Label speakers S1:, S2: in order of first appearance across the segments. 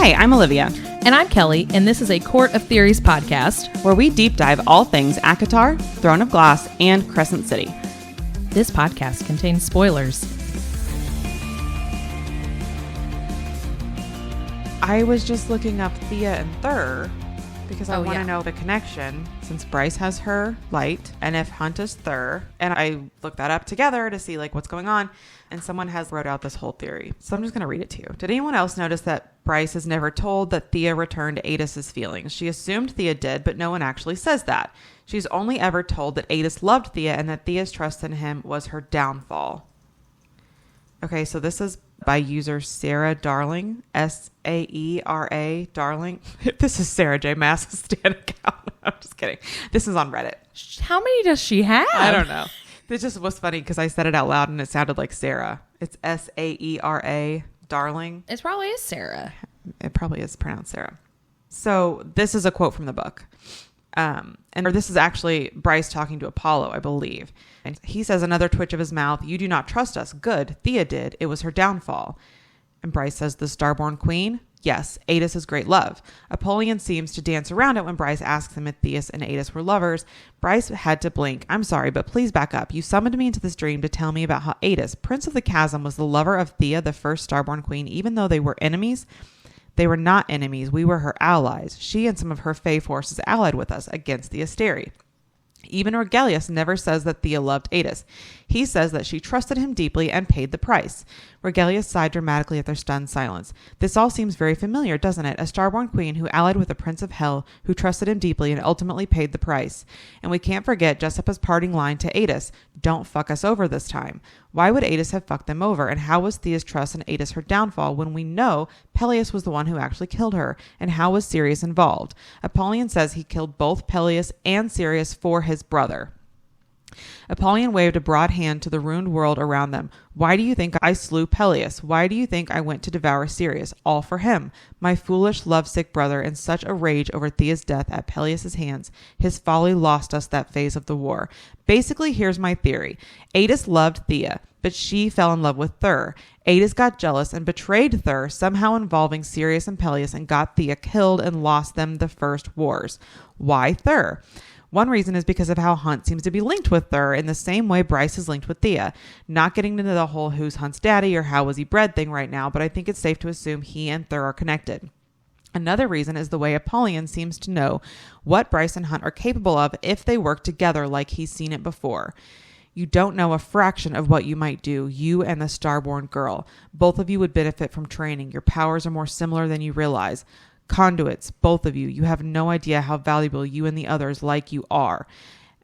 S1: Hi, I'm Olivia.
S2: And I'm Kelly, and this is a Court of Theories podcast,
S1: where we deep dive all things ACOTAR, Throne of Glass, and Crescent City.
S2: This podcast contains spoilers.
S1: I was just looking up Thea and Thur because I want to know the connection, since Bryce has her light and if Hunt is Thur. And I looked that up together to see what's going on. And someone has wrote out this whole theory. So I'm just going to read it to you. Did anyone else notice that Bryce is never told that Thea returned Adis's feelings? She assumed Thea did, but no one actually says that. She's only ever told that Adis loved Thea and that Thea's trust in him was her downfall. Okay, so this is by user Sarah Darling, Saera Darling. This is Sarah J. Mass's Stan account. I'm just kidding. This is on Reddit.
S2: How many does she have?
S1: I don't know. It just was funny because I said it out loud and it sounded like Sarah. It's Saera Darling.
S2: It probably is Sarah.
S1: It probably is pronounced Sarah. So this is a quote from the book. And this is actually Bryce talking to Apollo, I believe. And he says, another twitch of his mouth, "You do not trust us." Good. Thea did. It was her downfall. And Bryce says, the Starborn Queen? Yes, Adis is great love. Apollyon seems to dance around it when Bryce asks him if Theus and Adis were lovers. Bryce had to blink. I'm sorry, but please back up. You summoned me into this dream to tell me about how Adis, Prince of the Chasm, was the lover of Thea, the first Starborn Queen, even though they were enemies. They were not enemies. We were her allies. She and some of her Fae forces allied with us against the Asteri. Even Regelius never says that Thea loved Adis. He says that she trusted him deeply and paid the price. Regelius sighed dramatically at their stunned silence. This all seems very familiar, doesn't it? A Starborn Queen who allied with a Prince of Hell, who trusted him deeply and ultimately paid the price. And we can't forget Jessica's parting line to Adis, "Don't fuck us over this time." Why would Adis have fucked them over? And how was Thea's trust in Adis her downfall when we know Peleus was the one who actually killed her? And how was Sirius involved? Apollyon says he killed both Peleus and Sirius for his brother. Apollyon waved a broad hand to the ruined world around them. Why do you think I slew Peleus? Why do you think I went to devour Sirius? All for him. My foolish, lovesick brother, in such a rage over Thea's death at Peleus' hands. His folly lost us that phase of the war. Basically, here's my theory. Adis loved Thea, but she fell in love with Thur. Adis got jealous and betrayed Thur, somehow involving Sirius and Peleus, and got Thea killed and lost them the first wars. Why Thur? One reason is because of how Hunt seems to be linked with Thur in the same way Bryce is linked with Thea. Not getting into the whole who's Hunt's daddy or how was he bred thing right now, but I think it's safe to assume he and Thur are connected. Another reason is the way Apollyon seems to know what Bryce and Hunt are capable of if they work together like he's seen it before. You don't know a fraction of what you might do, you and the Starborn girl. Both of you would benefit from training. Your powers are more similar than you realize. Conduits, both of you. You have no idea how valuable you and the others like you are.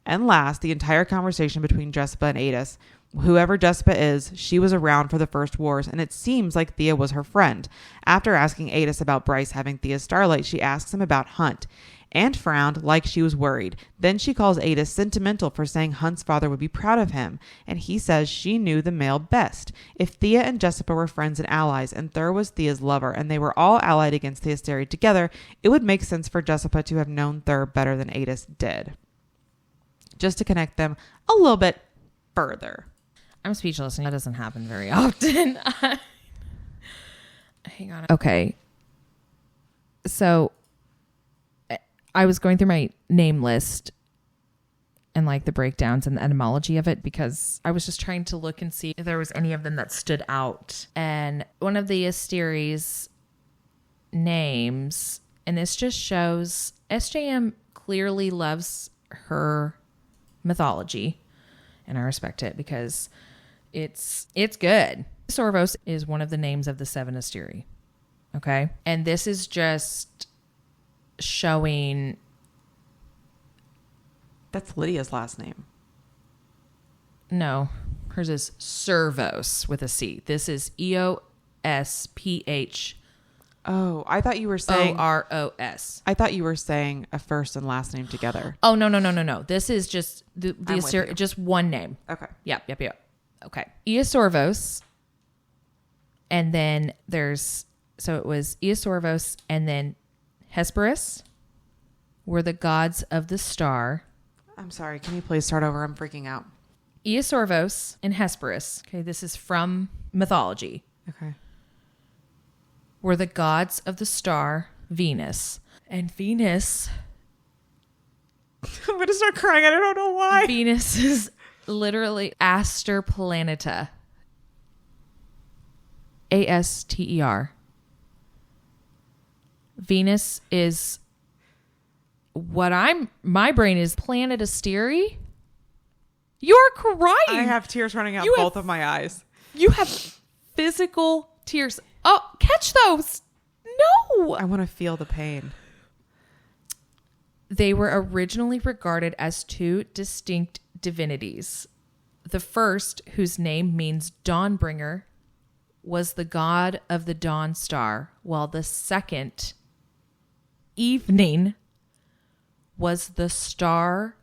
S1: And last, the entire conversation between Jessica and Adis. Whoever Jessica is, she was around for the first wars, and it seems like Thea was her friend. After asking Adis about Bryce having Thea's starlight, she asks him about Hunt, and frowned like she was worried. Then she calls Adis sentimental for saying Hunt's father would be proud of him, and he says she knew the male best. If Thea and Jessica were friends and allies, and Thur was Thea's lover, and they were all allied against the Asteri together, it would make sense for Jessica to have known Thur better than Adis did. Just to connect them a little bit further.
S2: I'm speechless, and that doesn't happen very often. Hang on. Okay. So I was going through my name list and the breakdowns and the etymology of it because I was just trying to look and see if there was any of them that stood out. And one of the Asteri's names, and this just shows SJM clearly loves her mythology, and I respect it because it's good. Sorvos is one of the names of the seven Asteri. Okay. And this is just showing.
S1: That's Lydia's last name.
S2: No, hers is Servos with a C. This is EOSPH.
S1: Oh, I thought you were saying
S2: OROS.
S1: I thought you were saying a first and last name together.
S2: Oh, no. This is just just one name.
S1: Okay.
S2: Yep. Okay. Eosorvos. And then so it was Eosorvos and then Hesperus were the gods of the star.
S1: I'm sorry. Can you please start over? I'm freaking out.
S2: Eosorvos and Hesperus. Okay. This is from mythology.
S1: Okay.
S2: were the gods of the star Venus. And Venus...
S1: I'm going to start crying. I don't know why.
S2: Venus is literally Aster Planeta. Aster. Venus is my brain is planet Asteri. You're crying.
S1: I have tears running out both of my eyes.
S2: You have physical tears. Oh, catch those. No.
S1: I want to feel the pain.
S2: They were originally regarded as two distinct divinities. The first, whose name means Dawnbringer, was the god of the dawn star, while the second, Evening, was the star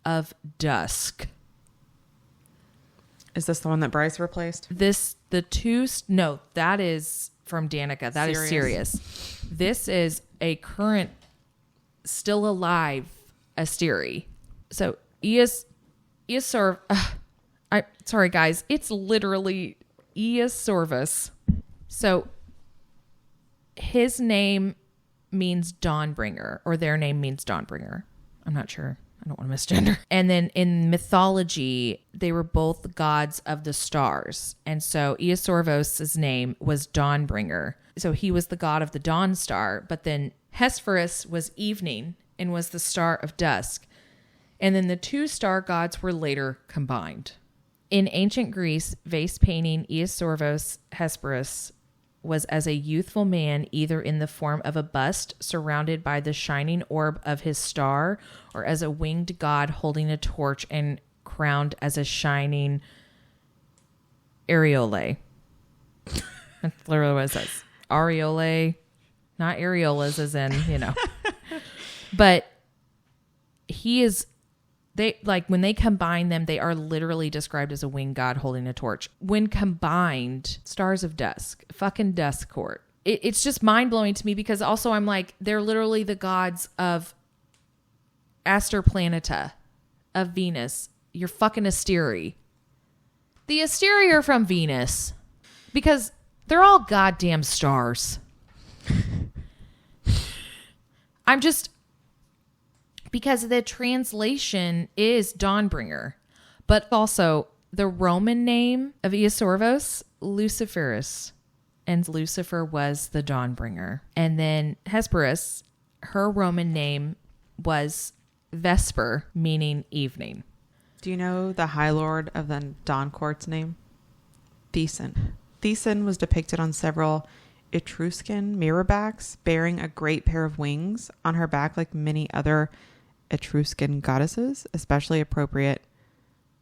S2: of dusk.
S1: Is this the one that Bryce replaced?
S2: No, that is from Danica. That is Sirius. This is a current, still alive Asteri. So sorry guys, it's literally Eosorvus. So his name means Dawnbringer, or their name means Dawnbringer. I'm not sure. I don't want to misgender. And then in mythology, they were both gods of the stars. And so Eosorvos' name was Dawnbringer. So he was the god of the dawn star, but then Hesperus was evening and was the star of dusk. And then the two star gods were later combined. In ancient Greece, vase painting Eosorvos Hesperus was as a youthful man, either in the form of a bust surrounded by the shining orb of his star, or as a winged god holding a torch and crowned as a shining areole. That's literally what it says. Areole, not areolas as in, But when they combine them, they are literally described as a winged god holding a torch. When combined, stars of dusk, fucking dusk court. It's just mind blowing to me, because also I'm like, they're literally the gods of Aster Planeta, of Venus. You're fucking Asteri. The Asteri are from Venus because they're all goddamn stars. Because the translation is Dawnbringer, but also the Roman name of Eosorvos, Luciferus, and Lucifer was the Dawnbringer. And then Hesperus, her Roman name was Vesper, meaning evening.
S1: Do you know the High Lord of the Dawn Court's name? Thesan. Thesan was depicted on several Etruscan mirrorbacks, bearing a great pair of wings on her back, like many other Etruscan goddesses, especially appropriate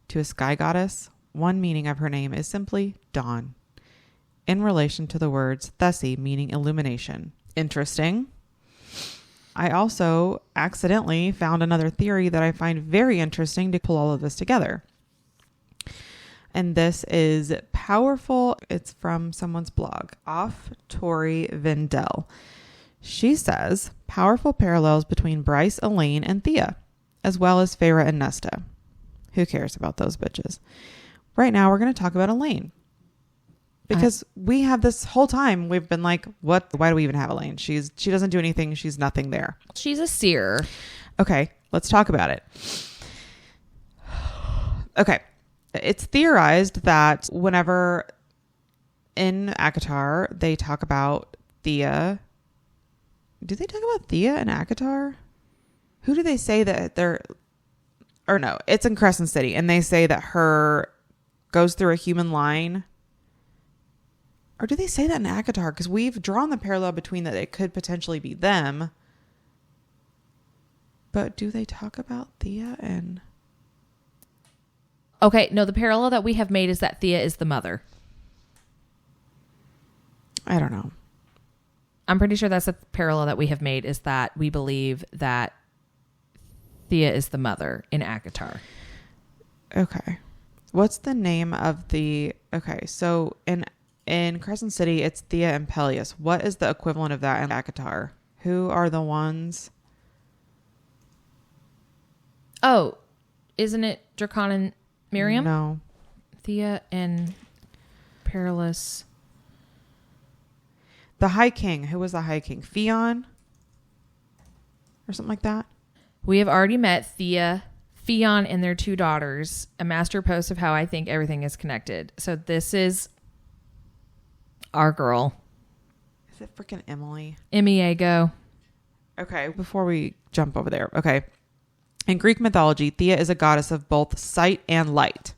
S1: to a sky goddess. One meaning of her name is simply dawn, in relation to the words thesi, meaning illumination. Interesting. I also accidentally found another theory that I find very interesting to pull all of this together. And this is powerful. It's from someone's blog, Off Tori Vendel. She says, powerful parallels between Bryce, Aelin, and Thea, as well as Feyre and Nesta. Who cares about those bitches? Right now, we're going to talk about Aelin. Because we have this whole time, we've been like, what? Why do we even have Aelin? She doesn't do anything. She's nothing there.
S2: She's a seer.
S1: Okay, let's talk about it. Okay. It's theorized that whenever in ACOTAR, they talk about Thea. Do they talk about Thea and ACOTAR? Who do they say that they're... Or no, it's in Crescent City. And they say that her goes through a human line. Or do they say that in ACOTAR? Because we've drawn the parallel between that it could potentially be them. But do they talk about Thea and...
S2: Okay, no, the parallel that we have made is that Thea is the mother.
S1: I don't know.
S2: I'm pretty sure that's a parallel that we have made, is that we believe that Thea is the mother in ACOTAR.
S1: Okay. What's the name of the... Okay, so in Crescent City, it's Thea and Peleus. What is the equivalent of that in ACOTAR? Who are the ones...
S2: Oh, isn't it Dracon and Miriam?
S1: No.
S2: Thea and Perillus.
S1: The High King. Who was the High King? Theon? Or something like that?
S2: We have already met Thea, Theon, and their 2 daughters. A master post of how I think everything is connected. So this is our girl.
S1: Is it freaking Emily?
S2: Emiego.
S1: Okay, before we jump over there. Okay. In Greek mythology, Thea is a goddess of both sight and light.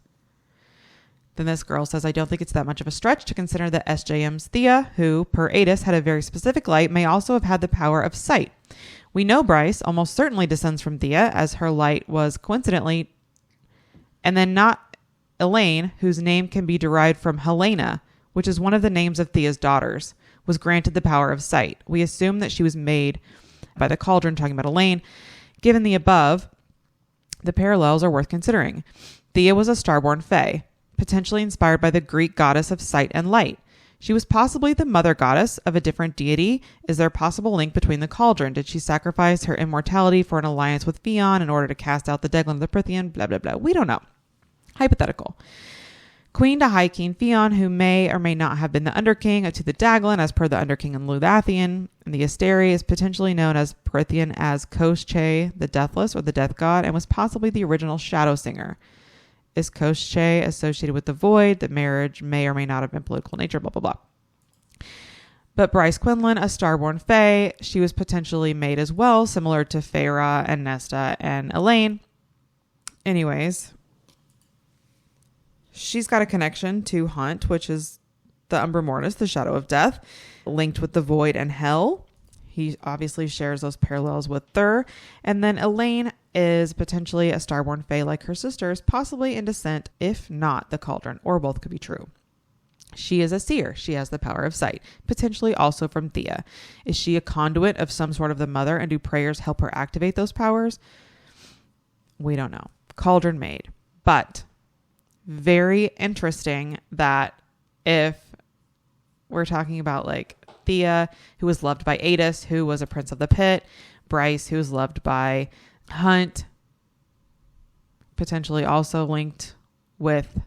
S1: Then this girl says, I don't think it's that much of a stretch to consider that SJM's Thea, who, per Adis, had a very specific light, may also have had the power of sight. We know Bryce almost certainly descends from Thea, as her light was coincidentally, and then not Elaine, whose name can be derived from Helena, which is one of the names of Thea's daughters, was granted the power of sight. We assume that she was made by the cauldron, talking about Elaine. Given the above, the parallels are worth considering. Thea was a starborn fae, potentially inspired by the Greek goddess of sight and light. She was possibly the mother goddess of a different deity. Is there a possible link between the cauldron? Did she sacrifice her immortality for an alliance with Theon in order to cast out the Deglin of the Prythian? Blah, blah, blah. We don't know. Hypothetical. Queen to High King Theon, who may or may not have been the Underking to the Daglin, as per the Underking in Luthathian. And the Asteri is potentially known as Prythian as Koschei, the Deathless, or the Death God, and was possibly the original Shadow Singer. Is Koschei associated with the Void? The marriage may or may not have been political nature, blah, blah, blah. But Bryce Quinlan, a starborn fae, she was potentially made as well, similar to Feyre and Nesta and Elaine. Anyways, she's got a connection to Hunt, which is the Umbra Mortis, the Shadow of Death, linked with the Void and Hell. He obviously shares those parallels with Thur. And then Elaine is potentially a starborn fae like her sisters, possibly in descent, if not the cauldron, or both could be true. She is a seer. She has the power of sight, potentially also from Thea. Is she a conduit of some sort of the mother, and do prayers help her activate those powers? We don't know. Cauldron maid. But very interesting that if we're talking about like Thea, who was loved by Adis, who was a prince of the pit, Bryce, who was loved by Hunt, potentially also linked with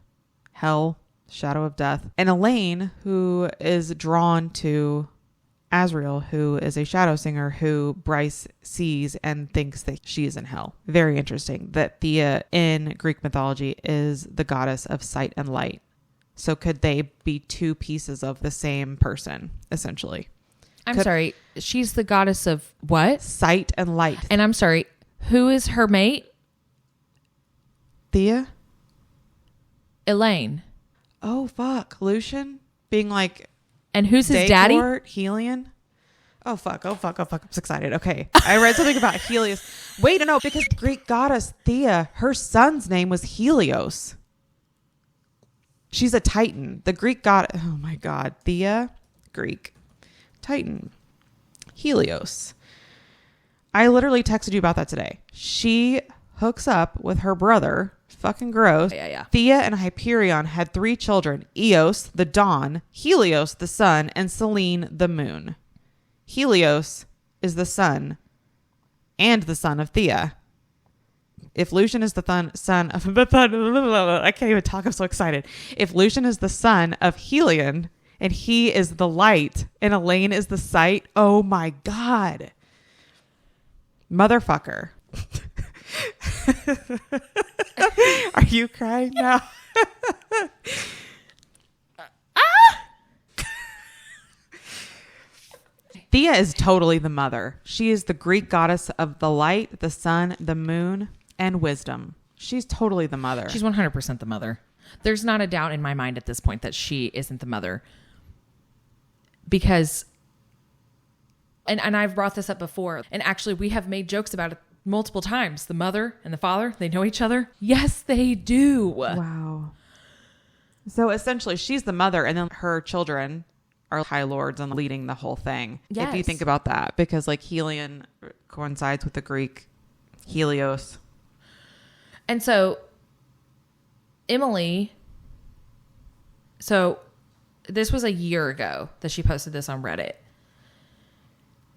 S1: Hell, Shadow of Death, and Elaine, who is drawn to Azrael, who is a shadow singer who Bryce sees and thinks that she is in hell. Very interesting that Thea in Greek mythology is the goddess of sight and light. So could they be 2 pieces of the same person, essentially?
S2: I'm sorry. She's the goddess of what?
S1: Sight and light.
S2: And I'm sorry. Who is her mate?
S1: Thea?
S2: Elaine.
S1: Oh, fuck. Lucian? Being like...
S2: And who's his daddy?
S1: Helion? Oh, fuck. I'm so excited. Okay. I read something about Helios. Wait, no, because Greek goddess Thea, her son's name was Helios. She's a Titan. The Greek god... Oh, my God. Thea, Greek. Titan. Helios. I literally texted you about that today. She hooks up with her brother. Fucking gross.
S2: Yeah.
S1: Thea and Hyperion had 3 children. Eos, the dawn. Helios, the sun. And Selene, the moon. Helios is the sun. And the son of Thea. If Lucian is the son of... I can't even talk. I'm so excited. If Lucian is the son of Helion... and he is the light, and Elaine is the sight. Oh my God. Motherfucker. Are you crying now? Thea is totally the mother. She is the Greek goddess of the light, the sun, the moon, and wisdom. She's totally the mother.
S2: She's 100% the mother. There's not a doubt in my mind at this point that she isn't the mother. Because, and I've brought this up before, and actually we have made jokes about it multiple times. The mother and the father, they know each other. Yes, they do.
S1: Wow. So essentially she's the mother, and then her children are high lords and leading the whole thing.
S2: Yes.
S1: If you think about that, because like Helion coincides with the Greek Helios.
S2: And so Emily, this was a year ago that she posted this on Reddit.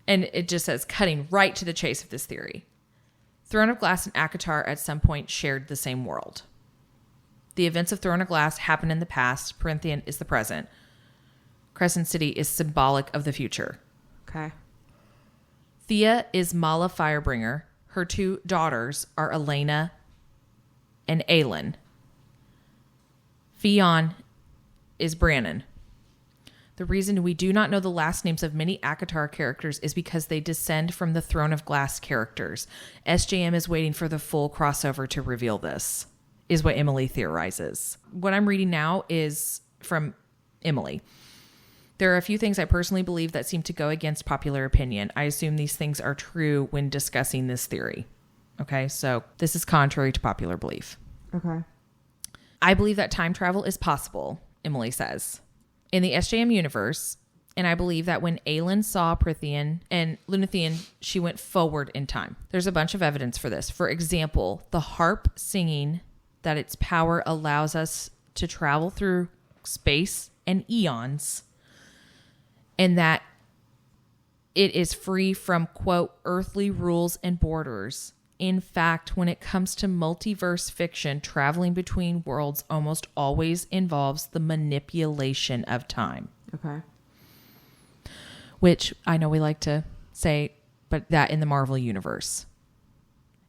S2: And it just says, cutting right to the chase of this theory. Throne of Glass and ACOTAR at some point shared the same world. The events of Throne of Glass happened in the past. Prythian is the present. Crescent City is symbolic of the future.
S1: Okay.
S2: Thea is Mala Firebringer. Her 2 daughters are Elena and Aelin. Fionn is Brannon. The reason we do not know the last names of many ACOTAR characters is because they descend from the Throne of Glass characters. SJM is waiting for the full crossover to reveal this, is what Emily theorizes. What I'm reading now is from Emily. There are a few things I personally believe that seem to go against popular opinion. I assume these things are true when discussing this theory. Okay, so this is contrary to popular belief.
S1: Okay.
S2: I believe that time travel is possible, Emily says, in the SJM universe. And I believe that when Aelin saw Prythian and Lunathian, she went forward in time. There's a bunch of evidence for this. For example, the harp singing that its power allows us to travel through space and eons, and that it is free from, quote, earthly rules and borders. In fact, when it comes to multiverse fiction, traveling between worlds almost always involves the manipulation of time.
S1: Okay.
S2: Which I know we like to say, but that in the Marvel universe.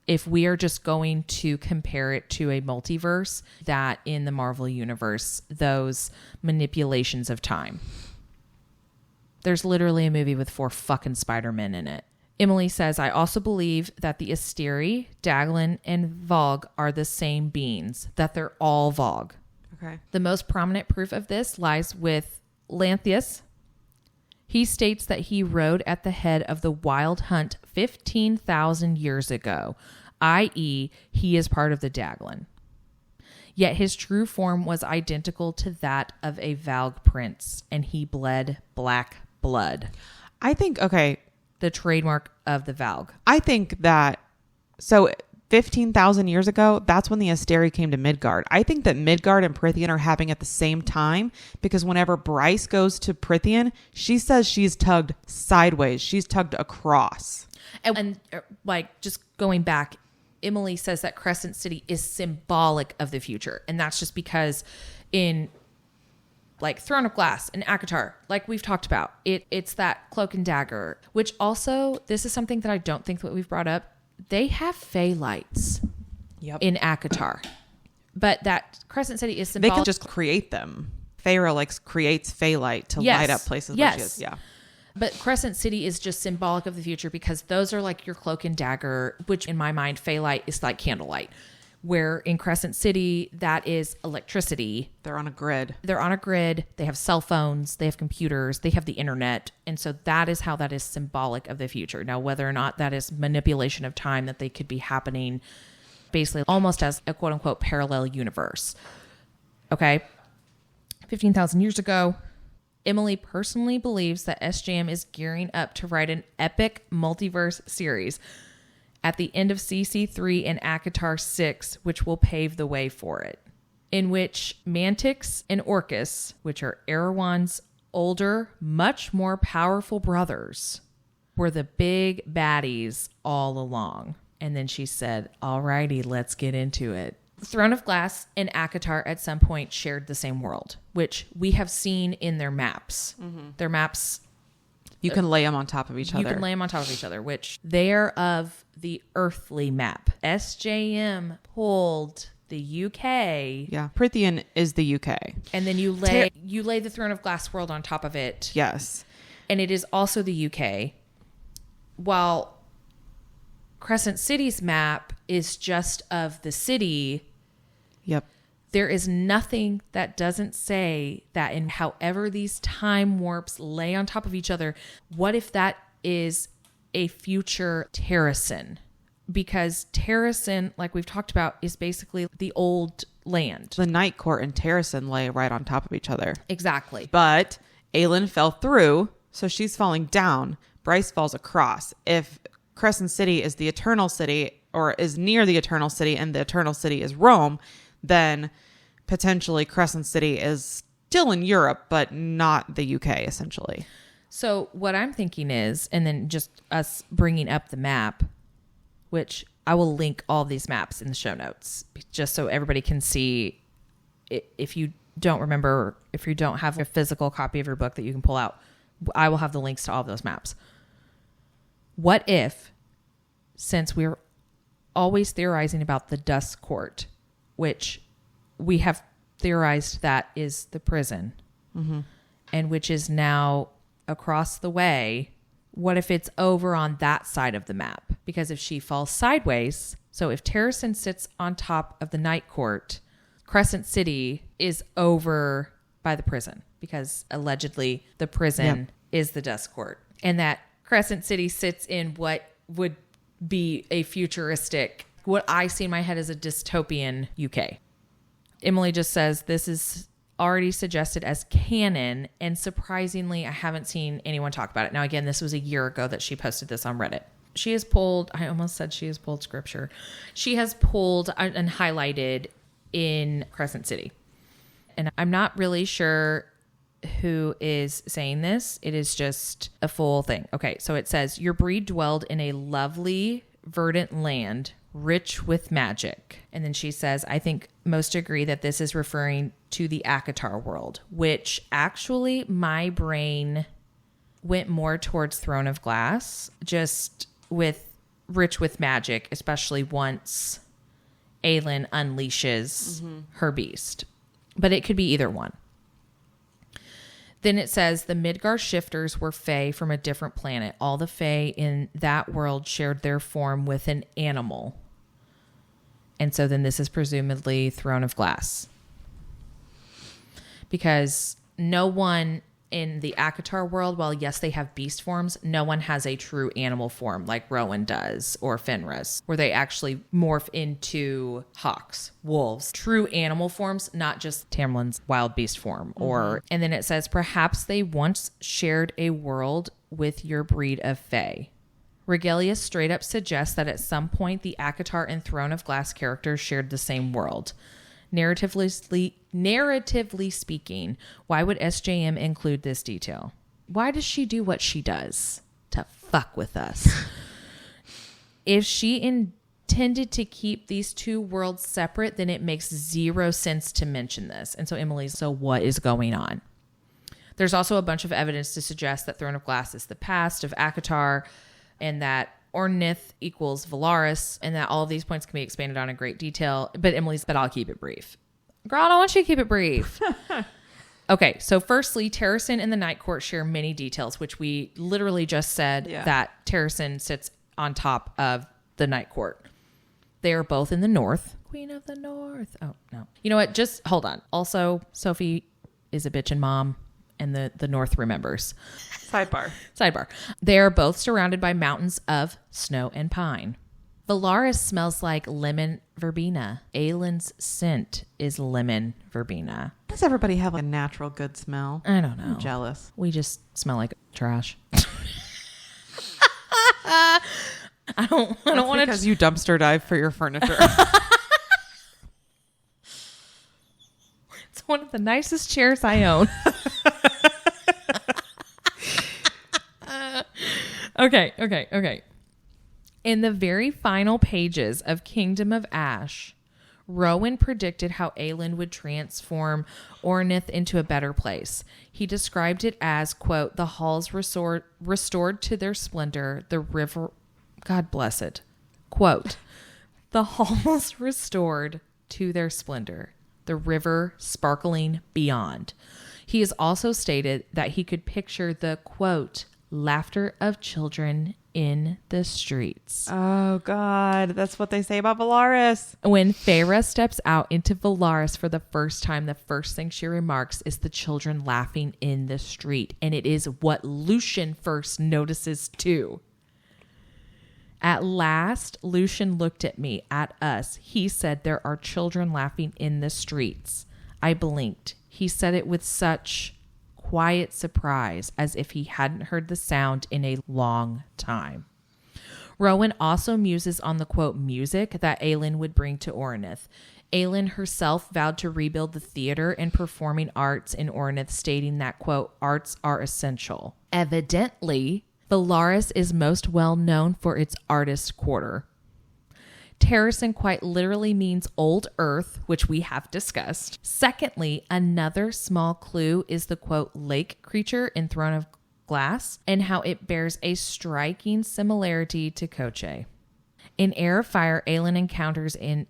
S2: If we are just going to compare it to a multiverse, that in the Marvel universe, those manipulations of time. There's literally a movie with 4 fucking Spider-Men in it. Emily says, I also believe that the Asteri, Daglin, and Vogue are the same beings, that they're all Vogue.
S1: Okay.
S2: The most prominent proof of this lies with Lanthius. He states that he rode at the head of the Wild Hunt 15,000 years ago, i.e., he is part of the Daglin. Yet his true form was identical to that of a Valg prince, and he bled black blood.
S1: I think, okay.
S2: The trademark of the Valg.
S1: I think that, so 15,000 years ago, that's when the Asteri came to Midgard. I think that Midgard and Prythian are happening at the same time, because whenever Bryce goes to Prythian, she says she's tugged sideways. She's tugged across.
S2: And like, just going back, Emily says that Crescent City is symbolic of the future. And that's just because in like Throne of Glass and ACOTAR, like we've talked about, it's that cloak and dagger, which also, this is something that I don't think that we've brought up. They have Fey lights in ACOTAR. But that Crescent City is symbolic.
S1: They can just create them. Feyre creates Fey light to light up places where she is. Yeah.
S2: But Crescent City is just symbolic of the future because those are like your cloak and dagger, which in my mind, Fey light is like candlelight. Where in Crescent City, that is electricity.
S1: They're on a grid.
S2: They have cell phones. They have computers. They have the internet. And so that is how that is symbolic of the future. Now, whether or not that is manipulation of time, that they could be happening basically almost as a quote unquote parallel universe. Okay. 15,000 years ago, Emily personally believes that SJM is gearing up to write an epic multiverse series at the end of CC3 and ACOTAR 6, which will pave the way for it, in which Mantix and Orcus, which are Erewhon's older, much more powerful brothers, were the big baddies all along. And then she said, alrighty, let's get into it. Throne of Glass and ACOTAR at some point shared the same world, which we have seen in their maps. Mm-hmm. Their maps...
S1: You can lay them on top of each other.
S2: You can lay them on top of each other, which they are of the earthly map. SJM pulled the UK.
S1: Yeah. Prythian is the UK.
S2: And then you lay the Throne of Glass world on top of it.
S1: Yes.
S2: And it is also the UK. While Crescent City's map is just of the city.
S1: Yep.
S2: There is nothing that doesn't say that in however these time warps lay on top of each other, what if that is a future Terrasen? Because Terrasen, like we've talked about, is basically the old land.
S1: The Night Court and Terrasen lay right on top of each other.
S2: Exactly.
S1: But Aelin fell through, so she's falling down. Bryce falls across. If Crescent City is the Eternal City, or is near the Eternal City, and the Eternal City is Rome, then potentially Crescent City is still in Europe, but not the UK, essentially.
S2: So what I'm thinking is, and then just us bringing up the map, which I will link all these maps in the show notes, just so everybody can see. If you don't remember, if you don't have a physical copy of your book that you can pull out, I will have the links to all of those maps. What if, since we're always theorizing about the Dust Court, which we have theorized that is the prison, and which is now across the way, what if it's over on that side of the map? Because if she falls sideways, so if Terrasen sits on top of the Night Court, Crescent City is over by the prison, because allegedly the prison is the Dust Court, and that Crescent City sits in what would be a futuristic, what I see in my head as a dystopian UK. Emily just says this is already suggested as canon, and surprisingly, I haven't seen anyone talk about it. Now, again, this was a year ago that she posted this on Reddit. She has pulled, I almost said she has pulled scripture. She has pulled and highlighted in Crescent City. And I'm not really sure who is saying this. It is just a full thing. Okay, so it says, your breed dwelled in a lovely, verdant land, rich with magic. And then she says, I think most agree that this is referring to the Akatar world, which actually my brain went more towards Throne of Glass, just with rich with magic, especially once Aelin unleashes her beast. But it could be either one. Then it says the Midgar shifters were Fae from a different planet. All the Fae in that world shared their form with an animal. And so then this is presumably Throne of Glass. Because no one in the Akatar world, while yes, they have beast forms, no one has a true animal form like Rowan does or Fenris, where they actually morph into hawks, wolves, true animal forms, not just Tamlin's wild beast form. And then it says, perhaps they once shared a world with your breed of Fae. Regalia straight up suggests that at some point the Akatar and Throne of Glass characters shared the same world. Narratively speaking, why would SJM include this detail? Why does she do what she does? To fuck with us. If she intended to keep these two worlds separate, then it makes zero sense to mention this. And so Emily's, so what is going on? There's also a bunch of evidence to suggest that Throne of Glass is the past of Akatar, and that Ornith equals Valaris, and that all of these points can be expanded on in great detail. But I'll keep it brief. Girl, I don't want you to keep it brief. Okay, so firstly, Terrasen and the Night Court share many details, which we literally just said that Terrasen sits on top of the Night Court. They are both in the north. Queen of the North. Oh, no. You know what? Just hold on. Also, Sophie is a bitchin' mom, and the north remembers. Sidebar. They are both surrounded by mountains of snow and pine. Valaris smells like lemon verbena. Aelin's scent is lemon verbena.
S1: Does everybody have a natural good smell?
S2: I don't know.
S1: I'm jealous.
S2: We just smell like trash. I don't want to.
S1: Because you dumpster dive for your furniture.
S2: It's one of the nicest chairs I own. Okay. In the very final pages of Kingdom of Ash, Rowan predicted how Aelin would transform Ornith into a better place. He described it as, quote, the halls restored to their splendor, the river, God bless it, quote, the halls restored to their splendor, the river sparkling beyond. He has also stated that he could picture the, quote, laughter of children in the streets.
S1: Oh, God. That's what they say about Valaris.
S2: When Feyre steps out into Valaris for the first time, the first thing she remarks is the children laughing in the street. And it is what Lucian first notices too. At last, Lucian looked at me, at us. He said, there are children laughing in the streets. I blinked. He said it with such quiet surprise, as if he hadn't heard the sound in a long time. Rowan also muses on the, quote, music that Aelin would bring to Ornith. Aelin herself vowed to rebuild the theater and performing arts in Ornith, stating that, quote, arts are essential. Evidently, Valaris is most well known for its artist quarter. Terracin quite literally means old earth, which we have discussed. Secondly, another small clue is the quote lake creature in Throne of Glass and how it bears a striking similarity to Koche. In Heir of Fire, Aelin encounters an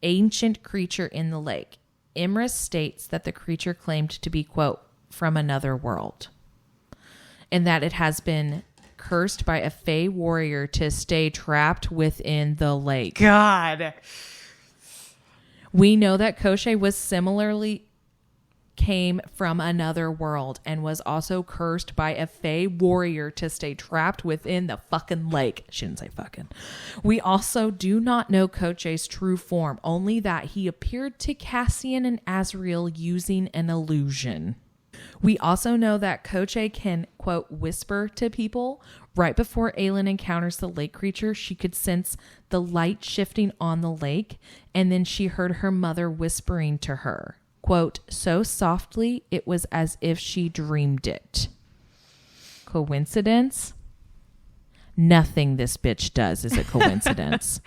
S2: ancient creature in the lake. Imris states that the creature claimed to be, quote, from another world, and that it has been cursed by a Fey warrior to stay trapped within the lake.
S1: God.
S2: We know that Koche was similarly came from another world and was also cursed by a Fey warrior to stay trapped within the fucking lake. She didn't say fucking. We also do not know Koche's true form, only that he appeared to Cassian and Azriel using an illusion. We also know that Koche can, quote, whisper to people. Right before Aelin encounters the lake creature, she could sense the light shifting on the lake, and then she heard her mother whispering to her, quote, so softly it was as if she dreamed it. Coincidence? Nothing this bitch does is a coincidence.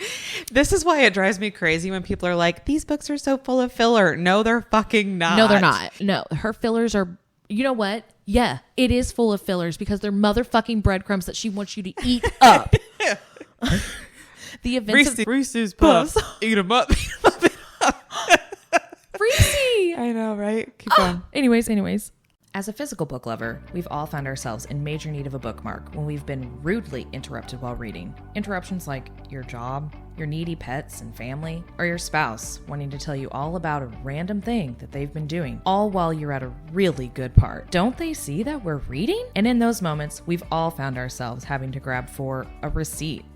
S1: This is why it drives me crazy when people are like, these books are so full of filler. No, they're fucking not.
S2: No, they're not. No, her fillers are, you know what? Yeah, it is full of fillers because they're motherfucking breadcrumbs that she wants you to eat up. The events
S1: Reese's Puffs. Eat them up.
S2: Reese!
S1: I know, right? Keep going.
S2: Anyways. As a physical book lover, we've all found ourselves in major need of a bookmark when we've been rudely interrupted while reading. Interruptions like your job, your needy pets and family, or your spouse wanting to tell you all about a random thing that they've been doing, all while you're at a really good part. Don't they see that we're reading? And in those moments, we've all found ourselves having to grab for a receipt,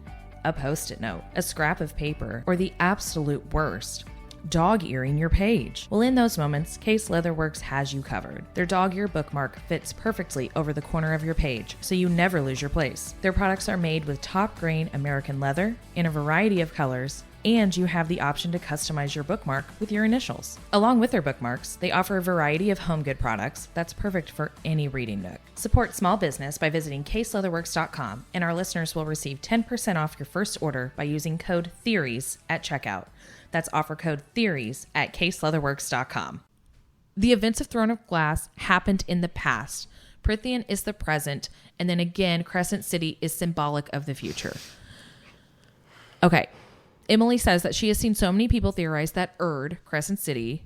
S2: a post-it note, a scrap of paper, or the absolute worst, dog-earing your page. Well, in those moments, Case Leatherworks has you covered. Their dog-ear bookmark fits perfectly over the corner of your page, so you never lose your place. Their products are made with top-grain American leather in a variety of colors, and you have the option to customize your bookmark with your initials. Along with their bookmarks, they offer a variety of home good products that's perfect for any reading nook. Support small business by visiting caseleatherworks.com, and our listeners will receive 10% off your first order by using code THEORIES at checkout. That's offer code THEORIES at caseleatherworks.com. The events of Throne of Glass happened in the past. Prythian is the present, and then again, Crescent City is symbolic of the future. Okay. Emily says that she has seen so many people theorize that Erd, Crescent City,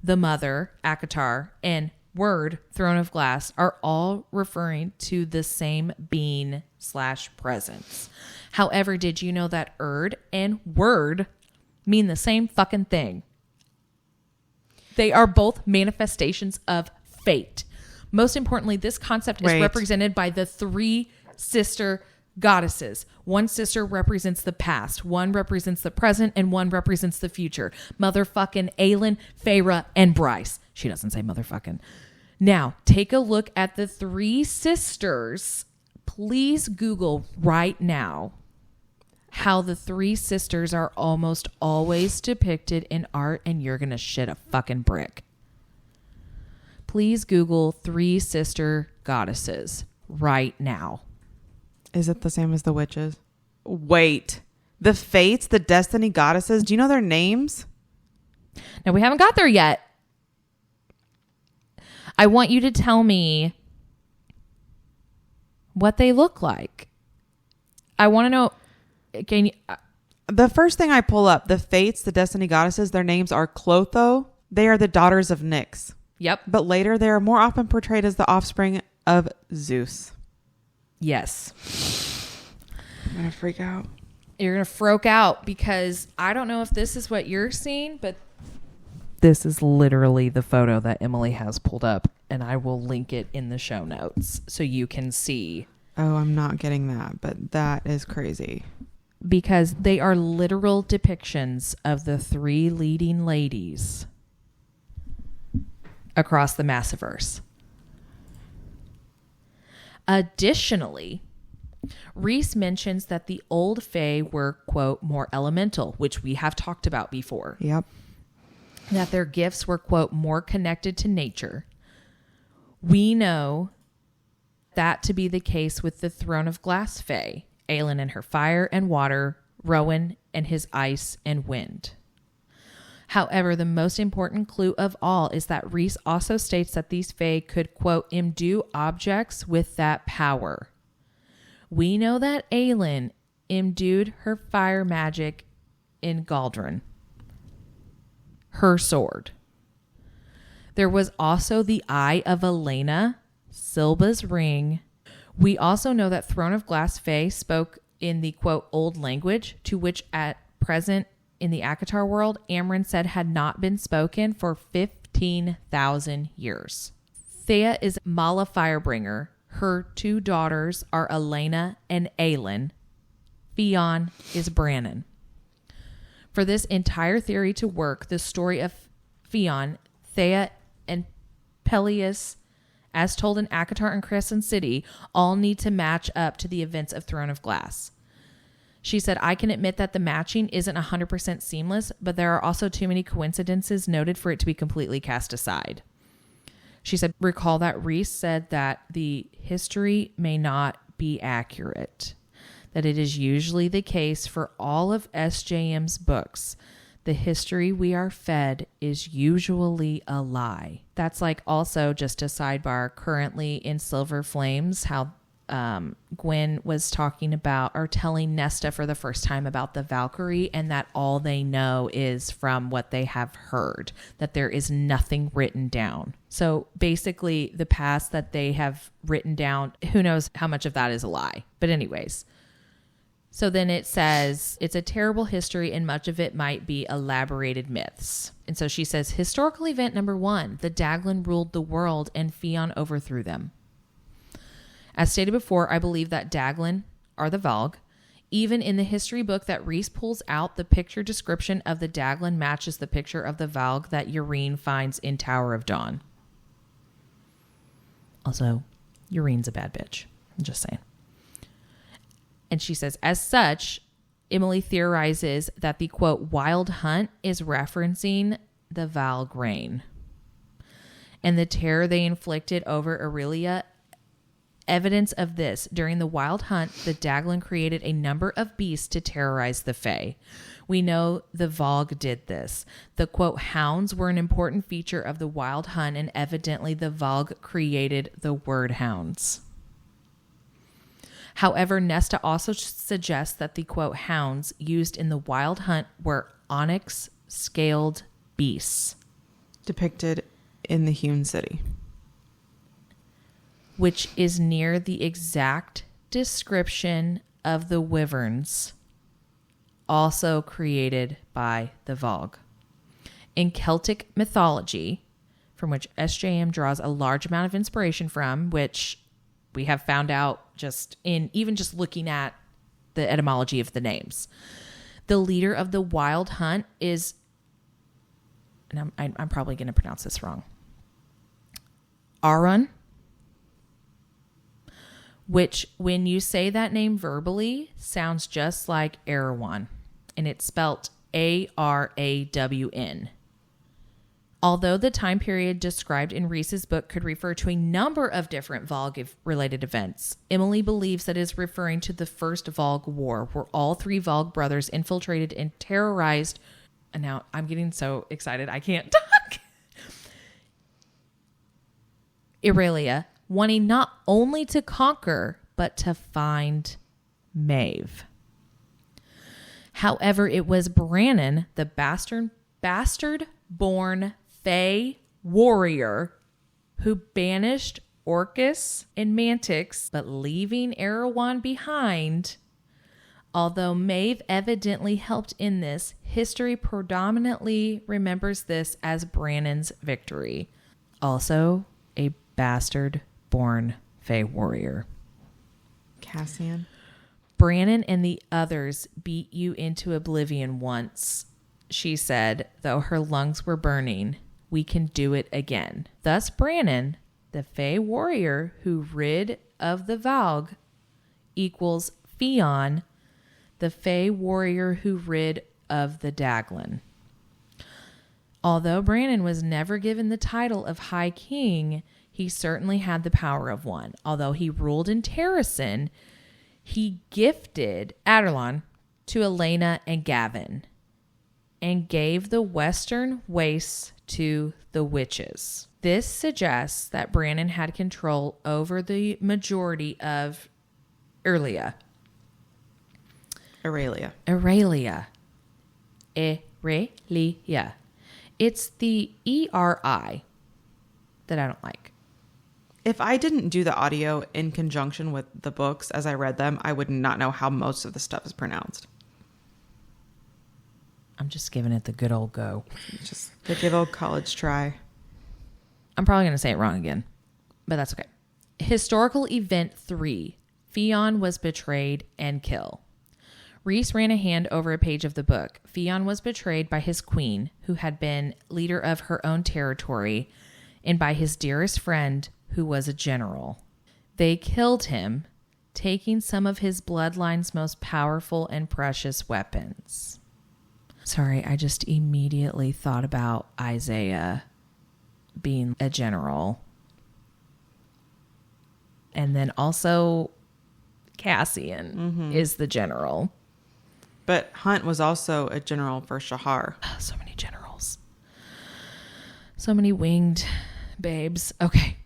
S2: the Mother, Akatar, and Word, Throne of Glass, are all referring to the same being / presence. However, did you know that Erd and Word mean the same fucking thing? They are both manifestations of fate. Most importantly, this concept is represented by the three sister goddesses. One sister represents the past, one represents the present, and one represents the future. Motherfucking Aelin, Feyre, and Bryce. She doesn't say motherfucking. Now, take a look at the three sisters. Please Google right now how the three sisters are almost always depicted in art, and you're going to shit a fucking brick. Please Google three sister goddesses right now.
S1: Is it the same as the witches? Wait. The Fates, the Destiny goddesses, do you know their names?
S2: Now, we haven't got there yet. I want you to tell me what they look like. I want to know. Can you,
S1: the first thing I pull up, the Fates, the Destiny goddesses, their names are Clotho. They are the daughters of Nyx.
S2: Yep.
S1: But later they are more often portrayed as the offspring of Zeus.
S2: Yes.
S1: I'm going to freak out.
S2: You're going to froke out because I don't know if this is what you're seeing, but this is literally the photo that Emily has pulled up, and I will link it in the show notes so you can see.
S1: Oh, I'm not getting that, but that is crazy.
S2: Because they are literal depictions of the three leading ladies across the Massiverse. Additionally, Reese mentions that the old Fae were, quote, more elemental, which we have talked about before.
S1: Yep.
S2: That their gifts were, quote, more connected to nature. We know that to be the case with the Throne of Glass Fae. Aelin and her fire and water, Rowan, and his ice and wind. However, the most important clue of all is that Rhys also states that these Fae could, quote, imbue objects with that power. We know that Aelin imbued her fire magic in Galdron, her sword. There was also the Eye of Elena, Silba's ring. We also know that Throne of Glass Fae spoke in the, quote, old language, to which at present in the Akatar world, Amren said had not been spoken for 15,000 years. Thea is Mala Firebringer. Her two daughters are Elena and Aelin. Fionn is Brannon. For this entire theory to work, the story of Fionn, Thea, and Peleus, as told in Akatar and Crescent City, all need to match up to the events of Throne of Glass. She said, I can admit that the matching isn't 100% seamless, but there are also too many coincidences noted for it to be completely cast aside. She said, recall that Rhys said that the history may not be accurate, that it is usually the case for all of SJM's books. The history we are fed is usually a lie. That's like also just a sidebar currently in Silver Flames, how Gwen was talking about or telling Nesta for the first time about the Valkyrie, and that all they know is from what they have heard, that there is nothing written down. So basically the past that they have written down, who knows how much of that is a lie. But anyways, so then it says it's a terrible history and much of it might be elaborated myths. And so she says, historical event number 1, the Daglan ruled the world and Fionn overthrew them. As stated before, I believe that Daglan are the Valg. Even in the history book that Rhys pulls out, the picture description of the Daglan matches the picture of the Valg that Yrene finds in Tower of Dawn. Also, Yrene's a bad bitch. I'm just saying. And she says, as such, Emily theorizes that the, quote, wild hunt is referencing the Valg reign and the terror they inflicted over Aurelia. Evidence of this, during the wild hunt, the Daglan created a number of beasts to terrorize the Fae. We know the Valg did this. The, quote, hounds were an important feature of the wild hunt, and evidently the Valg created the word hounds. However, Nesta also suggests that the, quote, hounds used in the wild hunt were onyx-scaled beasts.
S1: Depicted in the hewn city.
S2: Which is near the exact description of the wyverns, also created by the Valg. In Celtic mythology, from which SJM draws a large amount of inspiration from, which we have found out just looking at the etymology of the names. The leader of the wild hunt is, and I'm probably going to pronounce this wrong, Aron, which when you say that name verbally sounds just like Erawan, and it's spelt Arawn. Although the time period described in Rhys's book could refer to a number of different Valg-related events, Emily believes that it is referring to the First Valg War, where all 3 Valg brothers infiltrated and terrorized. And now I'm getting so excited I can't talk. Aurelia, wanting not only to conquer, but to find Maeve. However, it was Brannon, the bastard-born Fae warrior, who banished Orcus and Mantix, but leaving Erawan behind. Although Maeve evidently helped in this, history predominantly remembers this as Brannon's victory. Also, a bastard-born Fae warrior.
S1: Cassian.
S2: Brannon and the others beat you into oblivion once, she said, though her lungs were burning. We can do it again. Thus, Brannon, the Fae warrior who rid of the Valg, equals Fionn, the Fae warrior who rid of the Daglan. Although Brannon was never given the title of High King, he certainly had the power of one. Although he ruled in Terrasen, he gifted Adarlan to Elena and Gavin and gave the western wastes to the witches. This suggests that Brannon had control over the majority of Aurelia. It's the E-R-I that I don't like.
S1: If I didn't do the audio in conjunction with the books as I read them, I would not know how most of the stuff is pronounced.
S2: I'm just giving it the good old go.
S1: Just the good old college try.
S2: I'm probably going to say it wrong again, but that's okay. Historical Event 3. Theon was betrayed and killed. Reese ran a hand over a page of the book. Theon was betrayed by his queen, who had been leader of her own territory, and by his dearest friend, who was a general. They killed him, taking some of his bloodline's most powerful and precious weapons. Sorry, I just immediately thought about Isaiah being a general. And then also Cassian is the general.
S1: But Hunt was also a general for Shahar.
S2: So many generals. So many winged babes. Okay.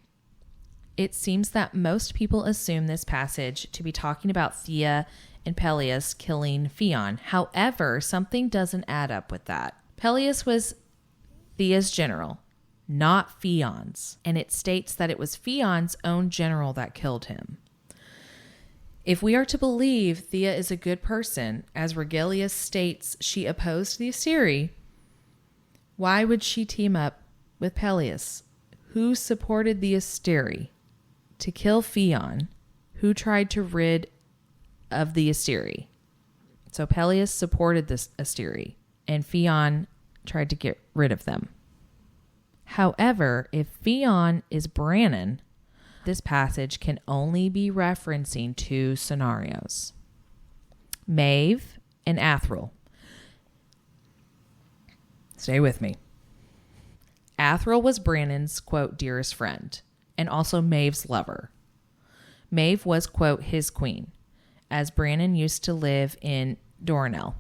S2: It seems that most people assume this passage to be talking about Thea and Peleus killing Theon. However, something doesn't add up with that. Peleus was Thea's general, not Theon's. And it states that it was Theon's own general that killed him. If we are to believe Thea is a good person, as Regilius states she opposed the Asiri, why would she team up with Peleus, who supported the Asteri, to kill Theon, who tried to rid of the Asiri? So Peleus supported this Asteri, and Theon tried to get rid of them. However, if Theon is Brannon, this passage can only be referencing two scenarios. Maeve and Athril. Stay with me. Athril was Brannon's, quote, dearest friend, and also Maeve's lover. Maeve was, quote, his queen, as Brannon used to live in Dorinel,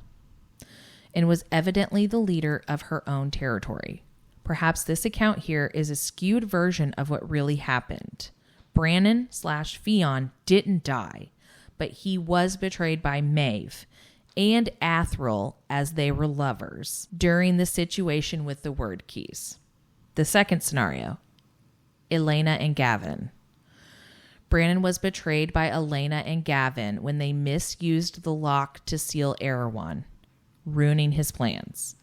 S2: and was evidently the leader of her own territory. Perhaps this account here is a skewed version of what really happened. Brannon/Theon didn't die, but he was betrayed by Maeve and Athril as they were lovers during the situation with the word keys. The second scenario, Elena and Gavin. Brannon was betrayed by Elena and Gavin when they misused the lock to seal Erewhon, ruining his plans.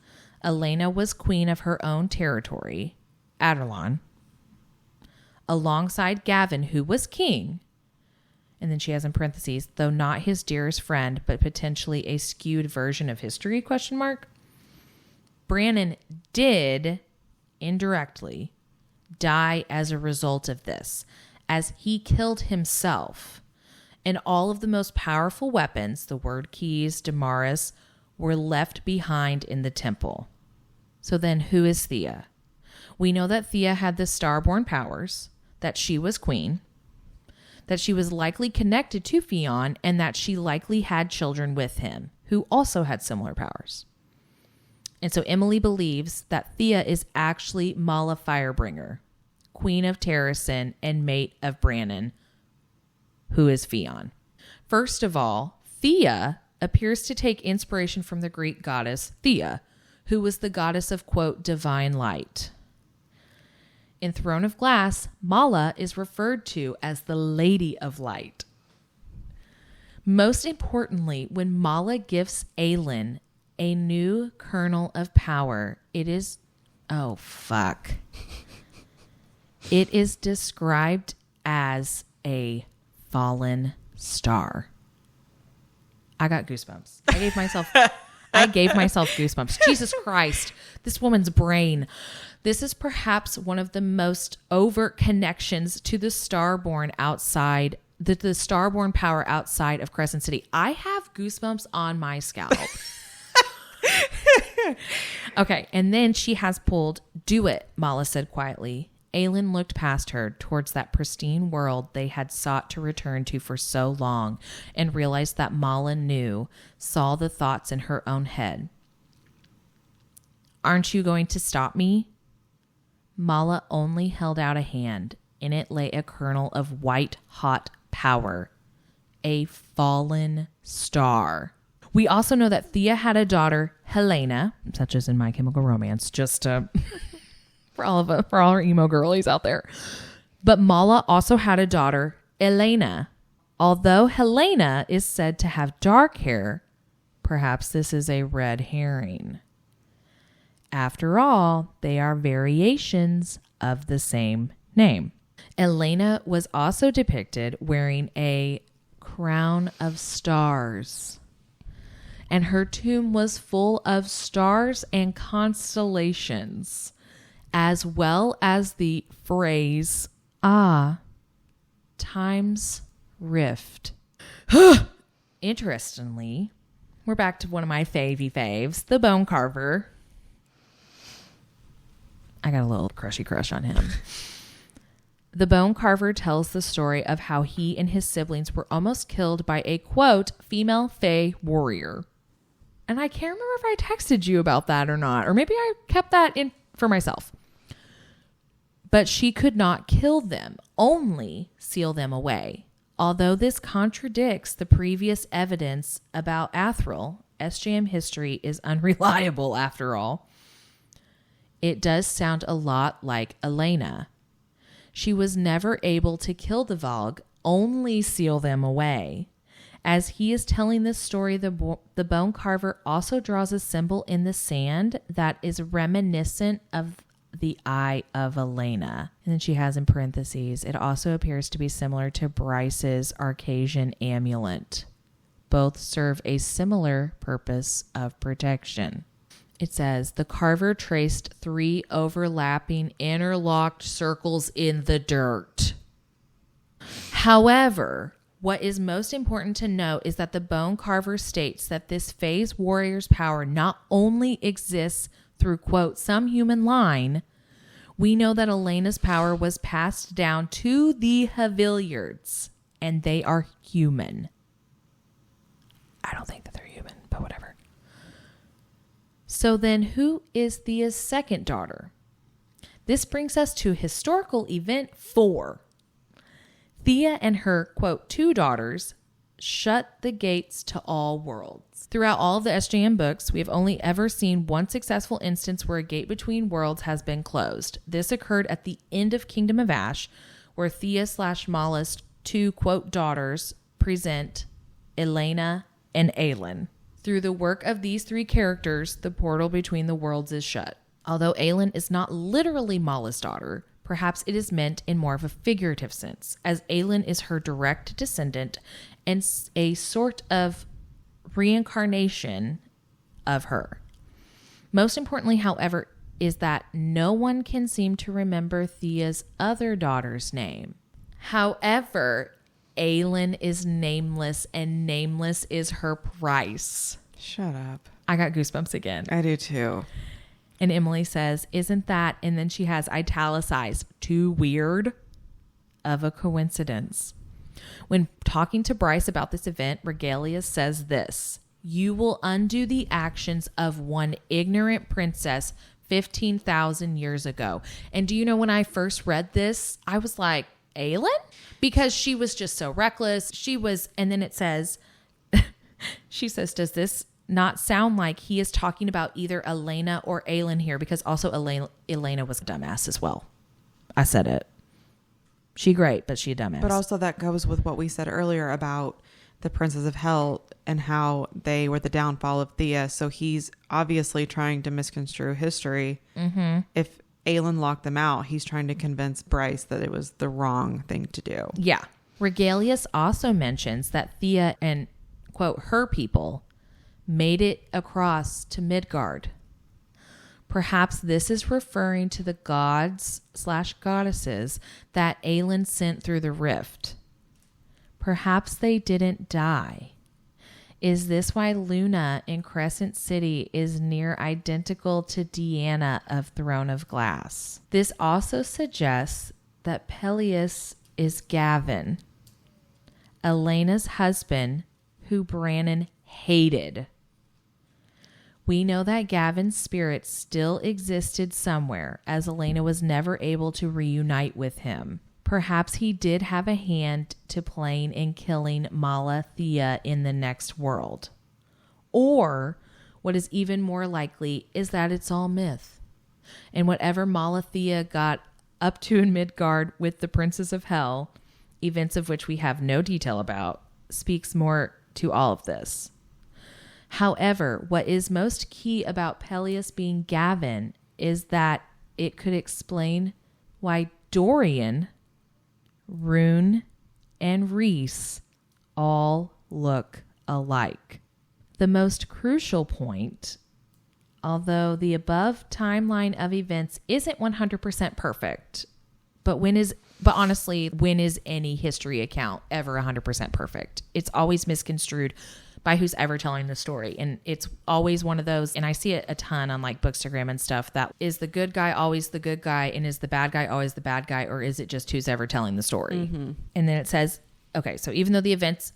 S2: Elena was queen of her own territory, Adelon, alongside Gavin, who was king. And then she has in parentheses, though not his dearest friend, but potentially a skewed version of history, ? Brannon did, indirectly, die as a result of this, as he killed himself. And all of the most powerful weapons, the word keys, Damaris, were left behind in the temple. So then who is Thea? We know that Thea had the starborn powers, that she was queen, that she was likely connected to Theon, and that she likely had children with him, who also had similar powers. And so Emily believes that Thea is actually Mala Firebringer, queen of Terrasen and mate of Brannon, who is Theon. First of all, Thea appears to take inspiration from the Greek goddess Thea, who was the goddess of, quote, divine light. In Throne of Glass, Mala is referred to as the Lady of Light. Most importantly, when Mala gifts Aelin a new kernel of power, it is described as a fallen star. I got goosebumps. I gave myself goosebumps. Jesus Christ, this woman's brain. This is perhaps one of the most overt connections to the Starborn outside, the Starborn power outside of Crescent City. I have goosebumps on my scalp. Okay, and then she has pulled, do it, Mala said quietly, Aelin looked past her towards that pristine world they had sought to return to for so long and realized that Mala saw the thoughts in her own head. Aren't you going to stop me? Mala only held out a hand. In it lay a kernel of white-hot power. A fallen star. We also know that Thea had a daughter, Helena, such as in My Chemical Romance, just for all our emo girlies out there. But Mala also had a daughter, Elena. Although Helena is said to have dark hair, perhaps this is a red herring. After all, they are variations of the same name. Elena was also depicted wearing a crown of stars, and her tomb was full of stars and constellations, as well as the phrase, time's rift. Interestingly, we're back to one of my faves, the bone carver. I got a little crushy crush on him. The bone carver tells the story of how he and his siblings were almost killed by a, quote, female fae warrior. And I can't remember if I texted you about that or not, or maybe I kept that in for myself. But she could not kill them, only seal them away. Although this contradicts the previous evidence about Athril, SJM history is unreliable after all. It does sound a lot like Elena. She was never able to kill the Vogue, only seal them away. As he is telling this story, the bone carver also draws a symbol in the sand that is reminiscent of the eye of Elena. And then she has in parentheses, it also appears to be similar to Bryce's Arcasian amulet. Both serve a similar purpose of protection. It says, the carver traced 3 overlapping interlocked circles in the dirt. However, what is most important to note is that the bone carver states that this phase warrior's power not only exists through, quote, some human line, we know that Elena's power was passed down to the Haviliards, and they are human. I don't think that they're human, but whatever. So then who is Thea's second daughter? This brings us to historical event 4. Thea and her, quote, 2 daughters shut the gates to all worlds. Throughout all of the SJM books, we have only ever seen one successful instance where a gate between worlds has been closed. This occurred at the end of Kingdom of Ash, where Thea/Mala's 2, quote, daughters present Elena and Aelin. Through the work of these 3 characters, the portal between the worlds is shut. Although Aelin is not literally Mala's daughter, perhaps it is meant in more of a figurative sense, as Aelin is her direct descendant and a sort of reincarnation of her. Most importantly, however, is that no one can seem to remember Thea's other daughter's name. However, Aelin is nameless, and nameless is her price.
S1: Shut up.
S2: I got goosebumps again.
S1: I do too.
S2: And Emily says, isn't that, and then she has italicized, too weird of a coincidence. When talking to Bryce about this event, Regalia says this, you will undo the actions of one ignorant princess 15,000 years ago. And do you know when I first read this, I was like, Aelin? Because she was just so reckless. And then it says, she says, does this not sound like he is talking about either Elena or Aelin here? Because also Elena was a dumbass as well. I said it. She great, but she a dumbass.
S1: But also that goes with what we said earlier about the Princes of Hell and how they were the downfall of Thea. So he's obviously trying to misconstrue history. Mm-hmm. If Aelin locked them out, he's trying to convince Bryce that it was the wrong thing to do.
S2: Yeah. Regalius also mentions that Thea and, quote, her people made it across to Midgard. Perhaps this is referring to the gods/goddesses that Aelin sent through the rift. Perhaps they didn't die. Is this why Luna in Crescent City is near identical to Deanna of Throne of Glass? This also suggests that Peleus is Gavin, Elena's husband, who Brannon hated. We know that Gavin's spirit still existed somewhere, as Elena was never able to reunite with him. Perhaps he did have a hand to playing in killing Mala Thea in the next world. Or, what is even more likely, is that it's all myth. And whatever Mala Thea got up to in Midgard with the Princess of Hell, events of which we have no detail about, speaks more to all of this. However, what is most key about Peleus being Gavin is that it could explain why Dorian, Rune, and Rhys all look alike. The most crucial point, although the above timeline of events isn't 100% perfect, but honestly, when is any history account ever 100% perfect? It's always misconstrued by who's ever telling the story. And it's always one of those, and I see it a ton on like Bookstagram and stuff, that is the good guy always the good guy, and is the bad guy always the bad guy, or is it just who's ever telling the story? Mm-hmm. And then it says, okay, so even though the events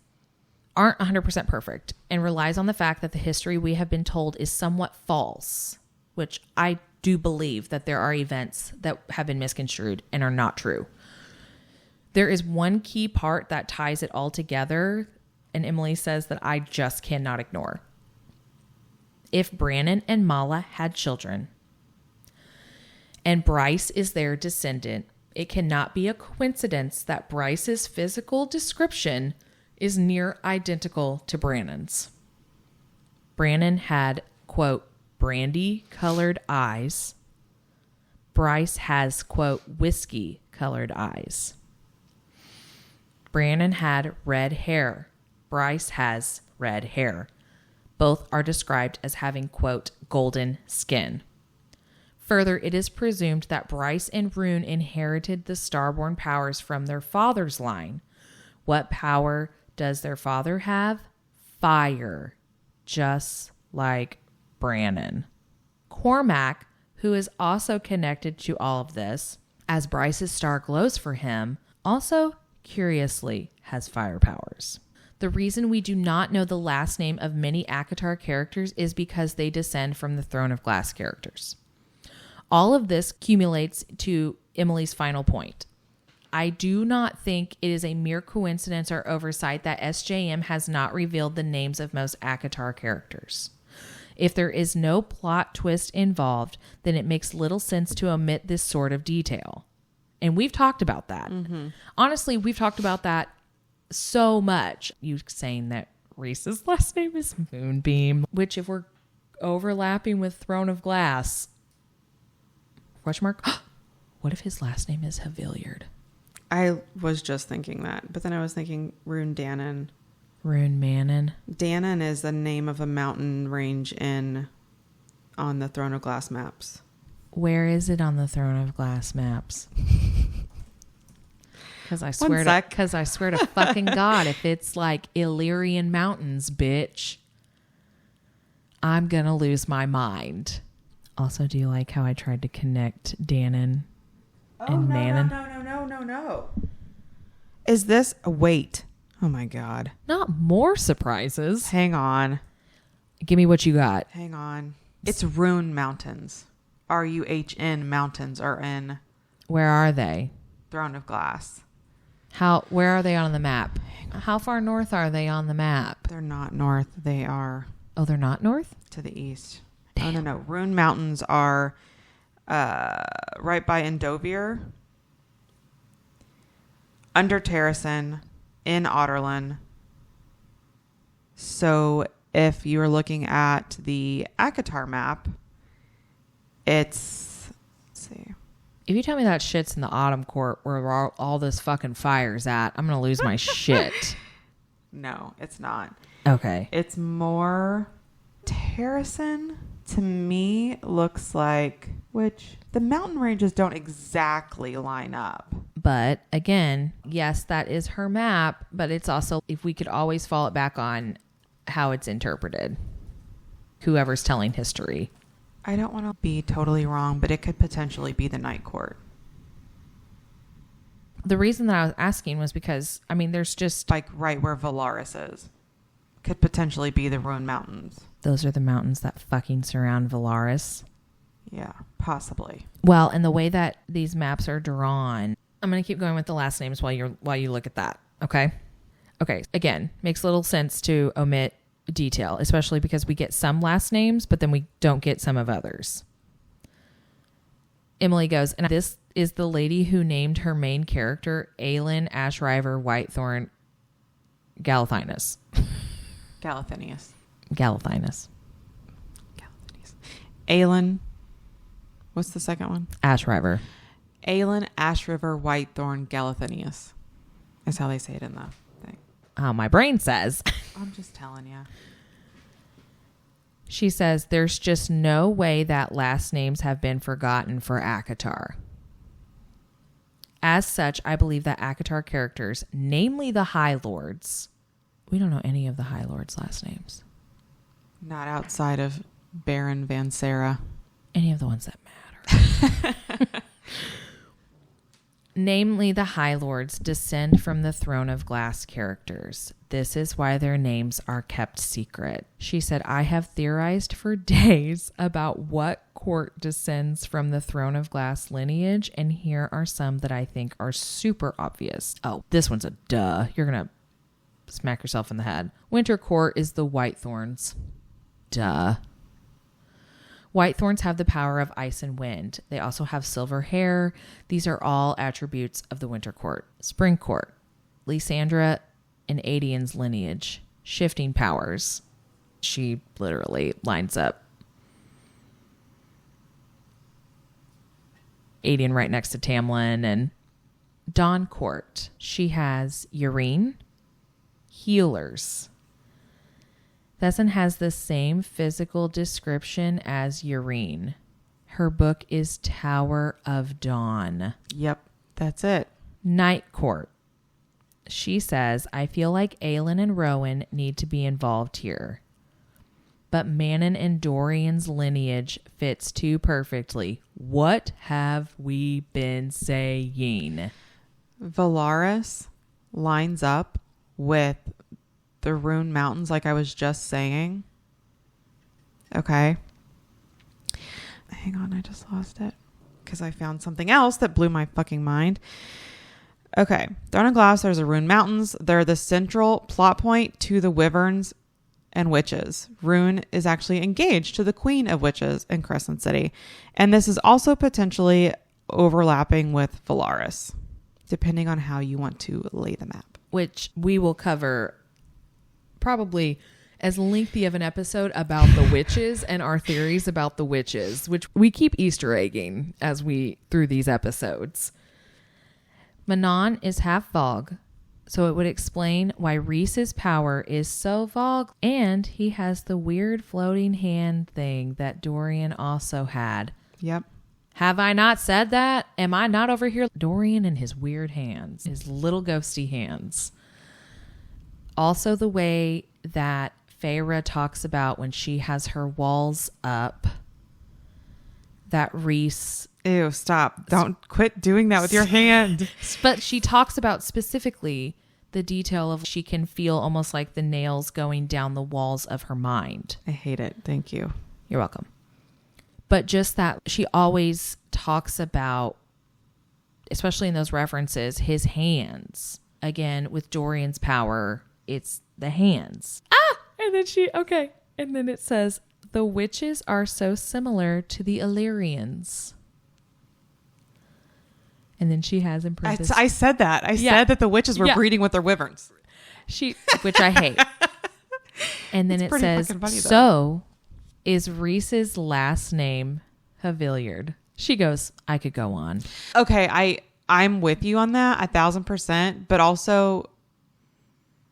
S2: aren't 100% perfect and relies on the fact that the history we have been told is somewhat false, which I do believe that there are events that have been misconstrued and are not true. There is one key part that ties it all together, and Emily says that I just cannot ignore. If Brannon and Mala had children, and Bryce is their descendant, it cannot be a coincidence that Bryce's physical description is near identical to Brannon's. Brannon had, quote, brandy-colored eyes. Bryce has, quote, whiskey-colored eyes. Brannon had red hair. Bryce has red hair. Both are described as having, quote, golden skin. Further, it is presumed that Bryce and Rune inherited the starborn powers from their father's line. What power does their father have? Fire, just like Brannon. Cormac, who is also connected to all of this, as Bryce's star glows for him, also, curiously, has fire powers. The reason we do not know the last name of many ACOTAR characters is because they descend from the Throne of Glass characters. All of this accumulates to Emily's final point. I do not think it is a mere coincidence or oversight that SJM has not revealed the names of most ACOTAR characters. If there is no plot twist involved, then it makes little sense to omit this sort of detail. And we've talked about that. Mm-hmm. Honestly, we've talked about that so much. You saying that Rhys's last name is Moonbeam, which if we're overlapping with Throne of Glass, question mark, what if his last name is Haviliard?
S1: I was just thinking that, but then I was thinking Rune Dannon.
S2: Rune Mannon.
S1: Dannon is the name of a mountain range on the Throne of Glass maps.
S2: Where is it on the Throne of Glass maps? Because I swear to fucking God, if it's like Illyrian Mountains, bitch, I'm going to lose my mind. Also, do you like how I tried to connect Dannon and Mannon?
S1: No. Is this... Wait. Oh, my God.
S2: Not more surprises.
S1: Hang on.
S2: Give me what you got.
S1: Hang on. It's Rune Mountains. RUHN Mountains are in...
S2: Where are they?
S1: Throne of Glass.
S2: Where are they on the map? How far north are they on the map?
S1: They're not north. They are...
S2: Oh, they're not north?
S1: To the east.
S2: Damn.
S1: Oh, no. Rune Mountains are right by Endovir, under Terracin, in Otterlin. So if you're looking at the ACOTAR map, let's see.
S2: If you tell me that shit's in the Autumn Court where all this fucking fire's at, I'm going to lose my shit.
S1: No, it's not.
S2: Okay.
S1: It's more Terracin, to me, looks like, which the mountain ranges don't exactly line up.
S2: But again, yes, that is her map, but it's also, if we could always fall it back on how it's interpreted. Whoever's telling history.
S1: I don't want to be totally wrong, but it could potentially be the Night Court.
S2: The reason that I was asking was because, I mean, there's just...
S1: Like right where Valaris is. Could potentially be the Rune Mountains.
S2: Those are the mountains that fucking surround Valaris.
S1: Yeah, possibly.
S2: Well, and the way that these maps are drawn... I'm going to keep going with the last names while you look at that. Okay? Okay. Again, makes little sense to omit detail, especially because we get some last names, but then we don't get some of others. Emily goes, and this is the lady who named her main character Aelin, Ashriver, Whitethorn, Galathinus.
S1: Galathynius.
S2: Galathinus.
S1: Galathynius. Aelin. What's the second one?
S2: Ashriver.
S1: Aelin, Ashriver, Whitethorn, Galathynius. That's how they say it in the thing.
S2: Oh, my brain says.
S1: I'm just telling you.
S2: She says, there's just no way that last names have been forgotten for ACOTAR. As such, I believe that ACOTAR characters, namely the High Lords, we don't know any of the High Lords' last names.
S1: Not outside of Baron Van Sarah.
S2: Any of the ones that matter. Namely, the High Lords descend from the Throne of Glass characters. This is why their names are kept secret. She said, I have theorized for days about what court descends from the Throne of Glass lineage, and here are some that I think are super obvious. Oh, this one's a duh. You're going to smack yourself in the head. Winter Court is the Whitethorns. Duh. Whitethorns have the power of ice and wind. They also have silver hair. These are all attributes of the Winter Court. Spring Court, Lysandra and Aedian's lineage. Shifting powers. She literally lines up Aedian right next to Tamlin. And Dawn Court. She has Yrene, healers. Thesson has the same physical description as Yrene. Her book is Tower of Dawn.
S1: Yep, that's it.
S2: Night Court. She says, I feel like Aelin and Rowan need to be involved here. But Manon and Dorian's lineage fits too perfectly. What have we been saying?
S1: Valaris lines up with the Rune Mountains, like I was just saying. Okay. Hang on, I just lost it because I found something else that blew my fucking mind. Okay. Throne of Glass, there's the Rune Mountains. They're the central plot point to the Wyverns and Witches. Rune is actually engaged to the Queen of Witches in Crescent City. And this is also potentially overlapping with Valaris, depending on how you want to lay the map.
S2: Which we will cover probably as lengthy of an episode about the witches and our theories about the witches, which we keep Easter egging as we through these episodes. Manon is half Vogue, so it would explain why Rhys's power is so Vogue, and he has the weird floating hand thing that Dorian also had.
S1: Yep.
S2: Have I not said that? Am I not over here? Dorian and his weird hands, his little ghosty hands. Also, the way that Feyre talks about when she has her walls up, that Rhys...
S1: Ew, stop. Don't quit doing that with your hand.
S2: But she talks about specifically the detail of she can feel almost like the nails going down the walls of her mind.
S1: I hate it. Thank you.
S2: You're welcome. But just that she always talks about, especially in those references, his hands. Again, with Dorian's power... It's the hands. And then it says, the witches are so similar to the Illyrians. And then she has in parentheses.
S1: I said that. I said that the witches were breeding with their wyverns.
S2: Which I hate. And then it says, funny, so is Rhys's last name Haviliard? She goes, I could go on.
S1: Okay, I'm with you on that 1,000%, but also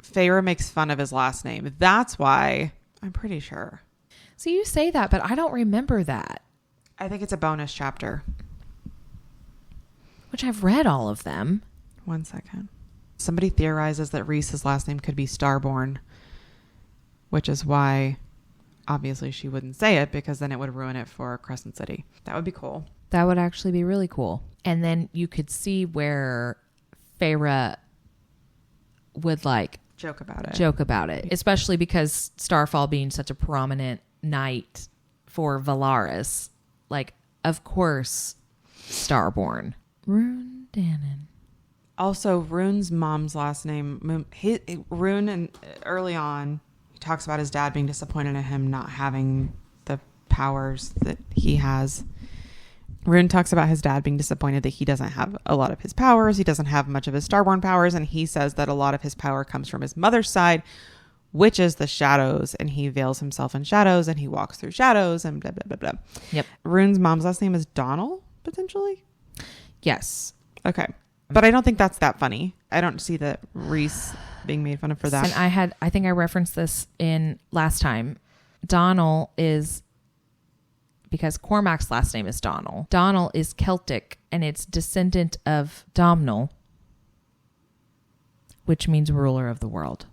S1: Feyre makes fun of his last name. That's why I'm pretty sure.
S2: So you say that, but I don't remember that.
S1: I think it's a bonus chapter.
S2: Which I've read all of them.
S1: 1 second. Somebody theorizes that Rhys's last name could be Starborn. which is why obviously she wouldn't say it, because then it would ruin it for Crescent City. That would be cool.
S2: That would actually be really cool. And then you could see where Feyre would like
S1: joke about it,
S2: especially because Starfall being such a prominent night for Valaris. Like, of course, Starborn. Rune Dannon.
S1: Also, Rune's mom's last name, Rune, and early on, he talks about his dad being disappointed in him not having the powers that he has. Rune talks about his dad being disappointed that he doesn't have a lot of his powers. He doesn't have much of his Starborn powers. And he says that a lot of his power comes from his mother's side, which is the shadows. And he veils himself in shadows and he walks through shadows and blah, blah, blah, blah.
S2: Yep.
S1: Rune's mom's last name is Donnell, potentially?
S2: Yes.
S1: Okay. But I don't think that's that funny. I don't see that Rhys being made fun of for that.
S2: And I think I referenced this in last time. Donnell is... because Cormac's last name is Donnell. Donnell is Celtic and it's descendant of Domhnall, which means ruler of the world.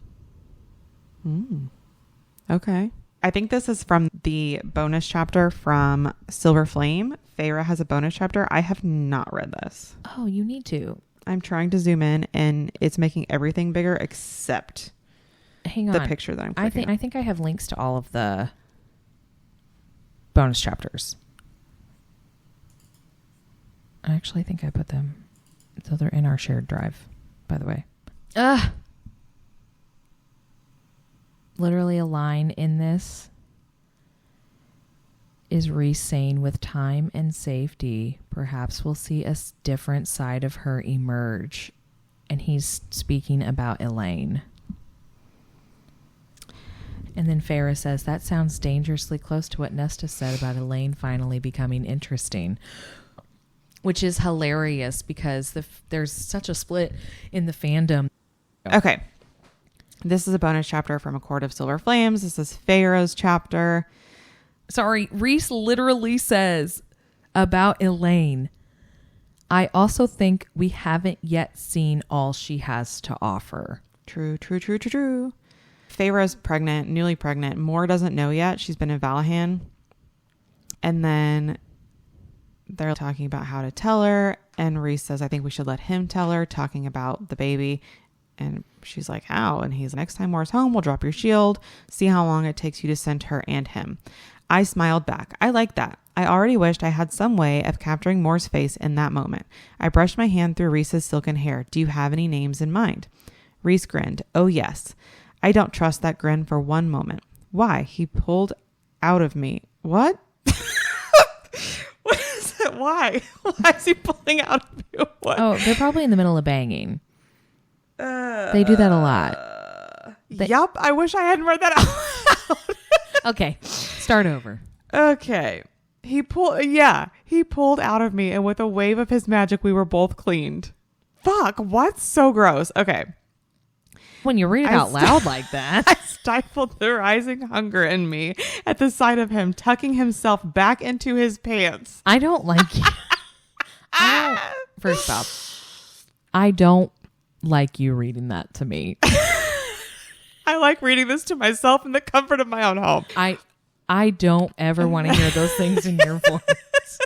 S1: Okay. I think this is from the bonus chapter from Silver Flame. Feyre has a bonus chapter. I have not read this.
S2: Oh, you need to.
S1: I'm trying to zoom in and it's making everything bigger except the picture that I'm clicking.
S2: I think I have links to all of the bonus chapters. I actually think I put them, so they're in our shared drive, by the way. Literally a line in this is Rhys saying, with time and safety, perhaps we'll see a different side of her emerge. And he's speaking about Aelin. And then Feyre says, that sounds dangerously close to what Nesta said about Aelin finally becoming interesting. Which is hilarious because there's such a split in the fandom.
S1: Okay. This is a bonus chapter from A Court of Silver Flames. This is Feyre's chapter.
S2: Sorry, Rhys literally says about Aelin, I also think we haven't yet seen all she has to offer.
S1: True. Feyre's pregnant, newly pregnant. Mor doesn't know yet. She's been in Valahan. And then they're talking about how to tell her. And Rhys says, I think we should let him tell her, talking about the baby. And she's like, how? And he's, next time Mor's home, we'll drop your shield. See how long it takes you to send her and him. I smiled back. I like that. I already wished I had some way of capturing Mor's face in that moment. I brushed my hand through Rhys's silken hair. Do you have any names in mind? Rhys grinned. Oh, yes. I don't trust that grin for one moment. Why? He pulled out of me. What? What is it? Why? Why is he pulling out of you? What?
S2: Oh, they're probably in the middle of banging. They do that a lot.
S1: Yup. I wish I hadn't read that out.
S2: Okay. Start over.
S1: Okay. He pulled out of me, and with a wave of his magic, we were both cleaned. Fuck. What? So gross. Okay.
S2: When you read it out loud like that.
S1: I stifled the rising hunger in me at the sight of him tucking himself back into his pants.
S2: I don't like you. First off, I don't like you reading that to me.
S1: I like reading this to myself in the comfort of my own home.
S2: I don't ever want to hear those things in your voice.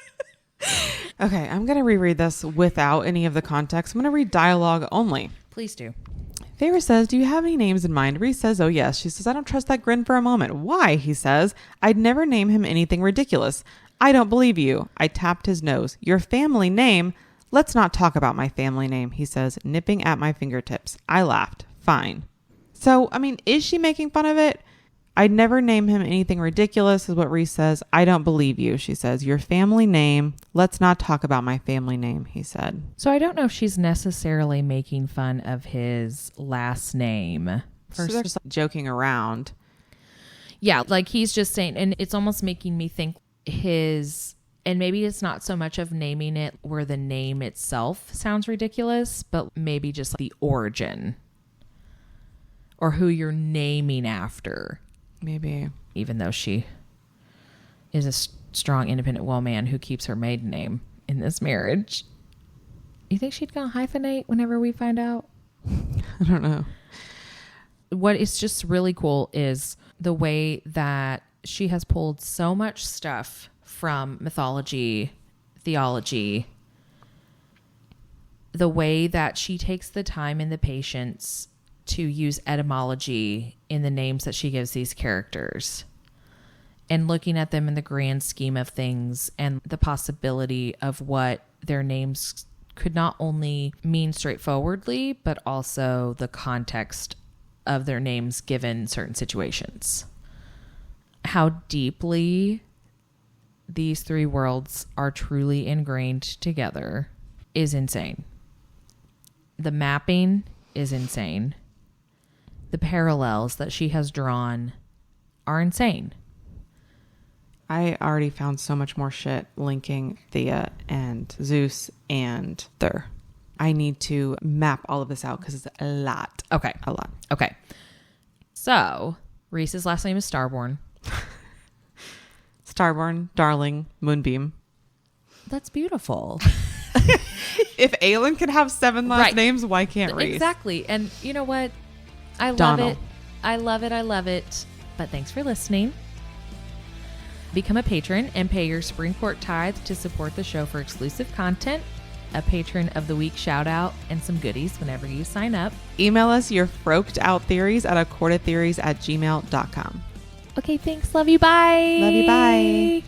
S1: Okay, I'm going to reread this without any of the context. I'm going to read dialogue only.
S2: Please do.
S1: Feyre says, do you have any names in mind? Rhys says, oh yes. She says, I don't trust that grin for a moment. Why? He says, I'd never name him anything ridiculous. I don't believe you. I tapped his nose. Your family name? Let's not talk about my family name, he says, nipping at my fingertips. I laughed. Fine. So, I mean, is she making fun of it? I'd never name him anything ridiculous is what Rhys says. I don't believe you, she says. Your family name. Let's not talk about my family name, he said.
S2: So I don't know if she's necessarily making fun of his last name.
S1: So they're just joking around.
S2: Yeah, like he's just saying, and it's almost making me think and maybe it's not so much of naming it where the name itself sounds ridiculous, but maybe just the origin or who you're naming after.
S1: Maybe.
S2: Even though she is a strong, independent woman who keeps her maiden name in this marriage. You think she'd gonna hyphenate whenever we find out?
S1: I don't know.
S2: What is just really cool is the way that she has pulled so much stuff from mythology, theology, the way that she takes the time and the patience to use etymology in the names that she gives these characters, and looking at them in the grand scheme of things and the possibility of what their names could not only mean straightforwardly, but also the context of their names given certain situations. How deeply these three worlds are truly ingrained together is insane. The mapping is insane. The parallels that she has drawn are insane.
S1: I already found so much more shit linking Thea and Zeus and Thur. I need to map all of this out because it's a lot.
S2: Okay.
S1: A lot.
S2: Okay. So, Reese's last name is Starborn.
S1: Starborn, Darling, Moonbeam.
S2: That's beautiful.
S1: If Aelin could have 7 last names, why can't Reese?
S2: Exactly. And you know what? I love
S1: Donald.
S2: it. I love it. I love it. But thanks for listening. Become a patron and pay your Springport tithe to support the show for exclusive content, a patron of the week shout out, and some goodies whenever you sign up.
S1: Email us your froked out theories at accordedtheories@gmail.com.
S2: Okay, thanks. Love you. Bye.
S1: Love you. Bye.